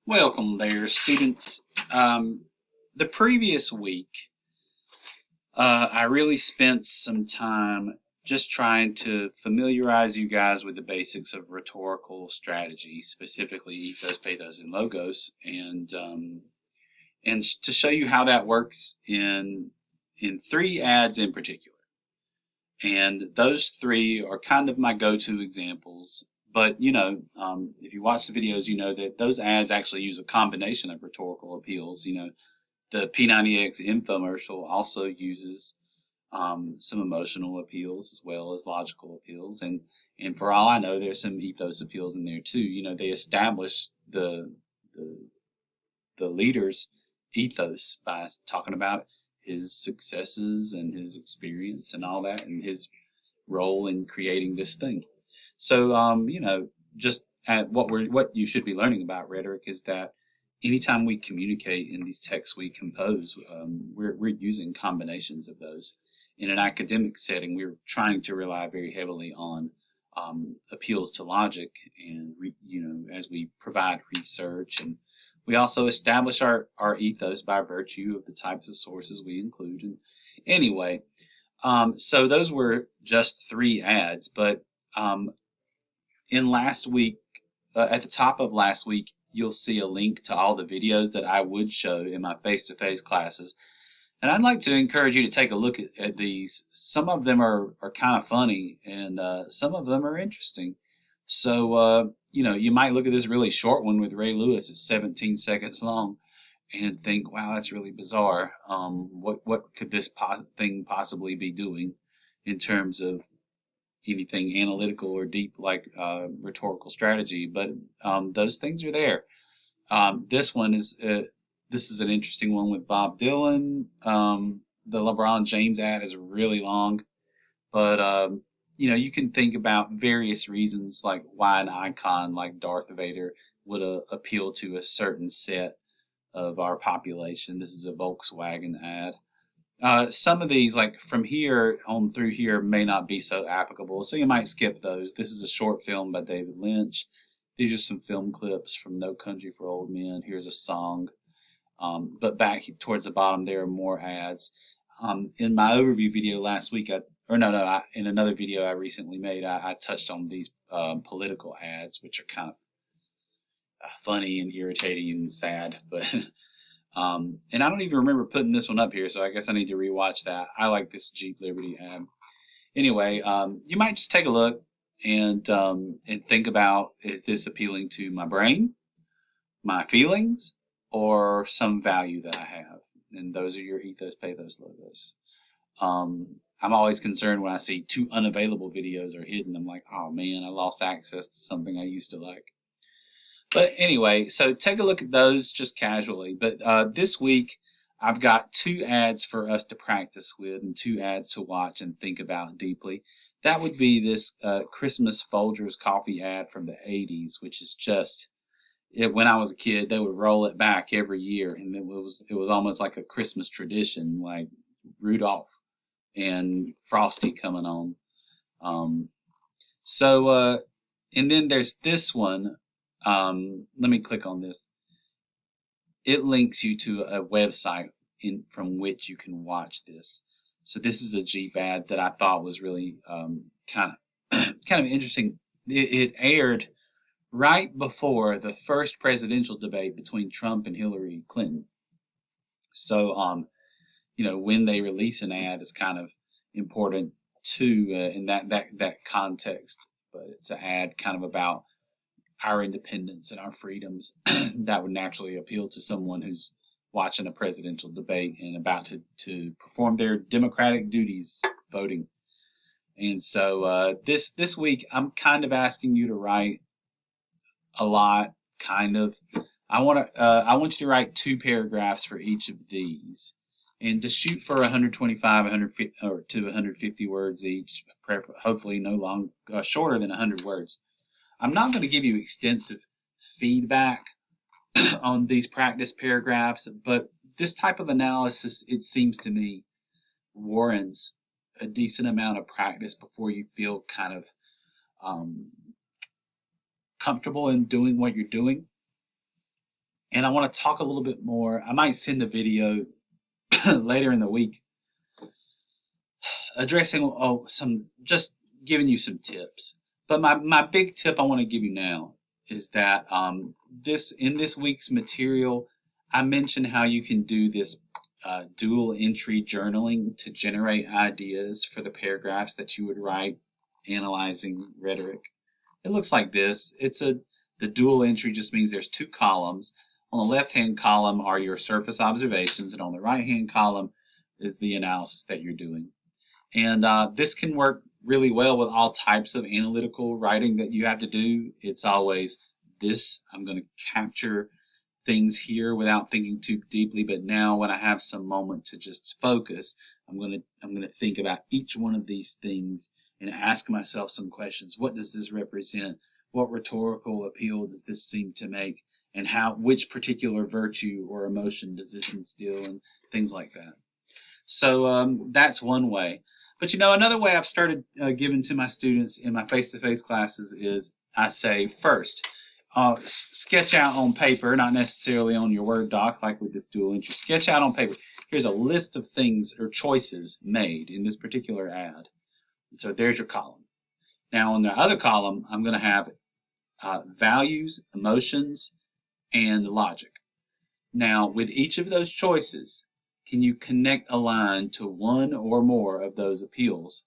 Welcome there, students. The previous week, I really spent some time just trying to familiarize you guys with the basics of rhetorical strategy, specifically ethos, pathos, and logos, and to show you how that works in three ads in particular. And those three are kind of my go-to examples. But if you watch the videos, you know that those ads actually use a combination of rhetorical appeals. The P90X infomercial also uses some emotional appeals as well as logical appeals, and for all I know, there's some ethos appeals in there too. They establish the the leader's ethos by talking about his successes and his experience and all that, and his role in creating this thing. So, just what you should be learning about rhetoric is that anytime we communicate in these texts we compose, we're using combinations of those. In an academic setting, we're trying to rely very heavily on appeals to logic, and as we provide research, and we also establish our ethos by virtue of the types of sources we include. And anyway, so those were just three ads, but um, in last week, at the top of last week, you'll see a link to all the videos that I would show in my face-to-face classes. And I'd like to encourage you to take a look at these. Some of them are kind of funny, and some of them are interesting. So, you might look at this really short one with Ray Lewis. It's 17 seconds long, and think, wow, that's really bizarre. What could this thing possibly be doing in terms of anything analytical or deep like rhetorical strategy? But those things are there. This one is this is an interesting one with Bob Dylan. The LeBron James ad is really long, but you can think about various reasons like why an icon like Darth Vader would appeal to a certain set of our population. This is a Volkswagen ad. Some of these, like from here on through here, may not be so applicable, so you might skip those. This is a short film by David Lynch. These are some film clips from No Country for Old Men. Here's a song. But back towards the bottom, there are more ads. In my overview video last week, in another video I recently made, I touched on these political ads, which are kind of funny and irritating and sad. But and I don't even remember putting this one up here, so I guess I need to rewatch that. I like this Jeep Liberty ad. Anyway, you might just take a look and think about, is this appealing to my brain, my feelings, or some value that I have? And those are your ethos, pathos logos. I'm always concerned when I see two unavailable videos are hidden. I'm like, oh man, I lost access to something I used to like. But anyway, so take a look at those just casually. But this week, I've got two ads for us to practice with and two ads to watch and think about deeply. That would be this Christmas Folgers coffee ad from the 80s, which is just when I was a kid, they would roll it back every year, and it was almost like a Christmas tradition, like Rudolph and Frosty coming on. Um, so, and then there's this one. Let me click on this. It links you to a website from which you can watch this. So this is a Jeep ad that I thought was really kind of kind of interesting. It aired right before the first presidential debate between Trump and Hillary Clinton. So, when they release an ad is kind of important too in that context. But it's an ad kind of about our independence and our freedoms that would naturally appeal to someone who's watching a presidential debate and about to perform their democratic duties, voting. And so this week, I'm kind of asking you to write a lot, kind of. I want you to write two paragraphs for each of these, and to shoot for 125, 150, or to 150 words each. Hopefully, no shorter than 100 words. I'm not going to give you extensive feedback on these practice paragraphs, but this type of analysis, it seems to me, warrants a decent amount of practice before you feel kind of um, comfortable in doing what you're doing. And I want to talk a little bit more. I might send a video later in the week addressing just giving you some tips. But my big tip I want to give you now is that in this week's material, I mentioned how you can do this dual entry journaling to generate ideas for the paragraphs that you would write analyzing rhetoric. It looks like this. The dual entry just means there's two columns. On the left-hand column are your surface observations, and on the right-hand column is the analysis that you're doing. And this can work really well with all types of analytical writing that you have to do. It's always this, I'm going to capture things here without thinking too deeply, but now when I have some moment to just focus, I'm going to think about each one of these things and ask myself some questions. What does this represent? What rhetorical appeal does this seem to make? And which particular virtue or emotion does this instill, and things like that. So that's one way. But another way I've started giving to my students in my face-to-face classes is I say, first, sketch out on paper, not necessarily on your Word doc like with this dual entry. Sketch out on paper. Here's a list of things or choices made in this particular ad. So there's your column. Now on the other column, I'm going to have values, emotions, and logic. Now with each of those choices, can you connect a line to one or more of those appeals?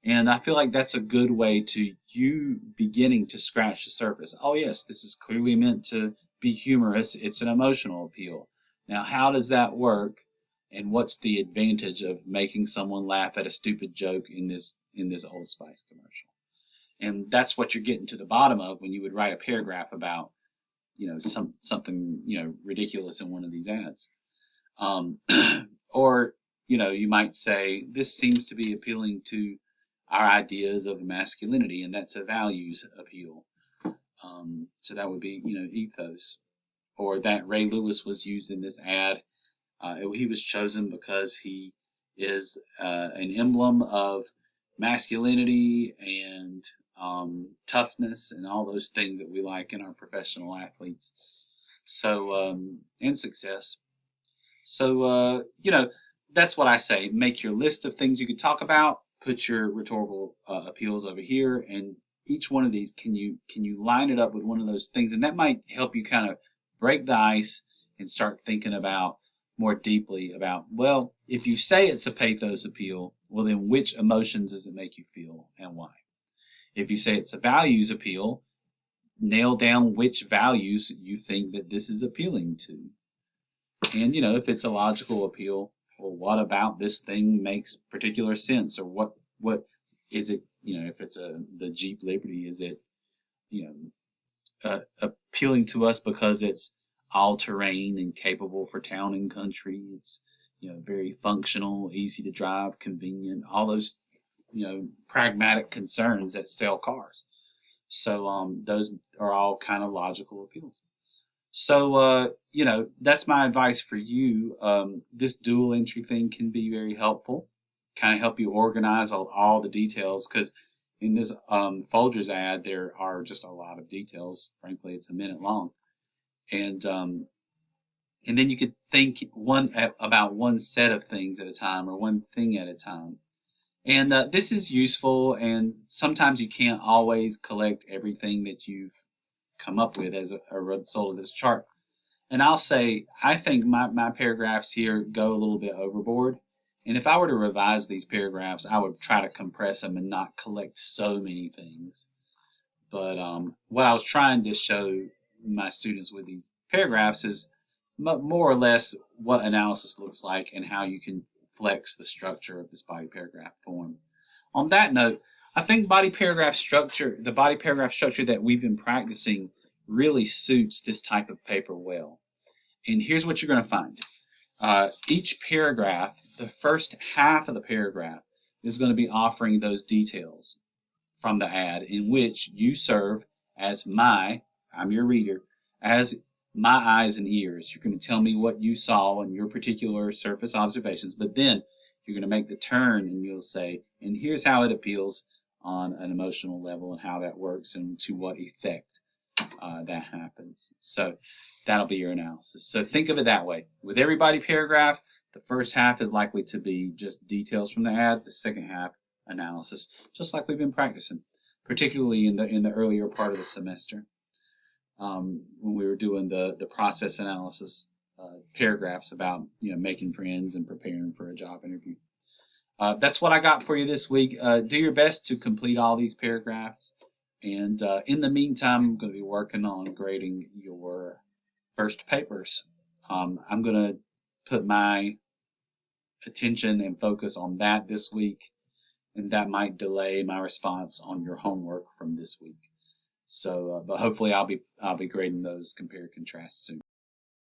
And I feel like that's a good way to you beginning to scratch the surface. Oh yes, this is clearly meant to be humorous. It's an emotional appeal. Now how does that work? And what's the advantage of making someone laugh at a stupid joke in this Old Spice commercial? And that's what you're getting to the bottom of when you would write a paragraph about, something, ridiculous in one of these ads. Or, you might say, this seems to be appealing to our ideas of masculinity, and that's a values appeal. So that would be, ethos. Or that Ray Lewis was used in this ad. He was chosen because he is an emblem of masculinity and toughness and all those things that we like in our professional athletes. So, and success. So, that's what I say. Make your list of things you could talk about, put your rhetorical appeals over here, and each one of these, can you line it up with one of those things? And that might help you kind of break the ice and start thinking about more deeply about, well, if you say it's a pathos appeal, well, then which emotions does it make you feel and why? If you say it's a values appeal, nail down which values you think that this is appealing to. And, if it's a logical appeal, well, what about this thing makes particular sense? Or what is it, if it's the Jeep Liberty, is it, appealing to us because it's all terrain and capable for town and country. It's, very functional, easy to drive, convenient, all those, pragmatic concerns that sell cars. So those are all kind of logical appeals. So, that's my advice for you. This dual entry thing can be very helpful, kind of help you organize all the details, because in this Folgers ad, there are just a lot of details. Frankly, it's a minute long. And then you could think about one set of things at a time or one thing at a time. And this is useful, and sometimes you can't always collect everything that you've come up with as a result of this chart. And I'll say, I think my paragraphs here go a little bit overboard. And if I were to revise these paragraphs, I would try to compress them and not collect so many things. But what I was trying to show my students with these paragraphs is more or less what analysis looks like and how you can flex the structure of this body paragraph form. On that note, I think the body paragraph structure that we've been practicing really suits this type of paper well. And here's what you're going to find. Each paragraph, the first half of the paragraph, is going to be offering those details from the ad in which you serve as I'm your reader, as my eyes and ears. You're going to tell me what you saw in your particular surface observations, but then you're going to make the turn and you'll say, and here's how it appeals on an emotional level and how that works and to what effect. that happens. So that'll be your analysis. So think of it that way. With every body paragraph, the first half is likely to be just details from the ad, the second half analysis, just like we've been practicing, particularly in the earlier part of the semester when we were doing the process analysis paragraphs about making friends and preparing for a job interview. That's what I got for you this week. Do your best to complete all these paragraphs. And in the meantime, I'm going to be working on grading your first papers. I'm going to put my attention and focus on that this week, and that might delay my response on your homework from this week. So, but hopefully I'll be grading those compare contrast soon.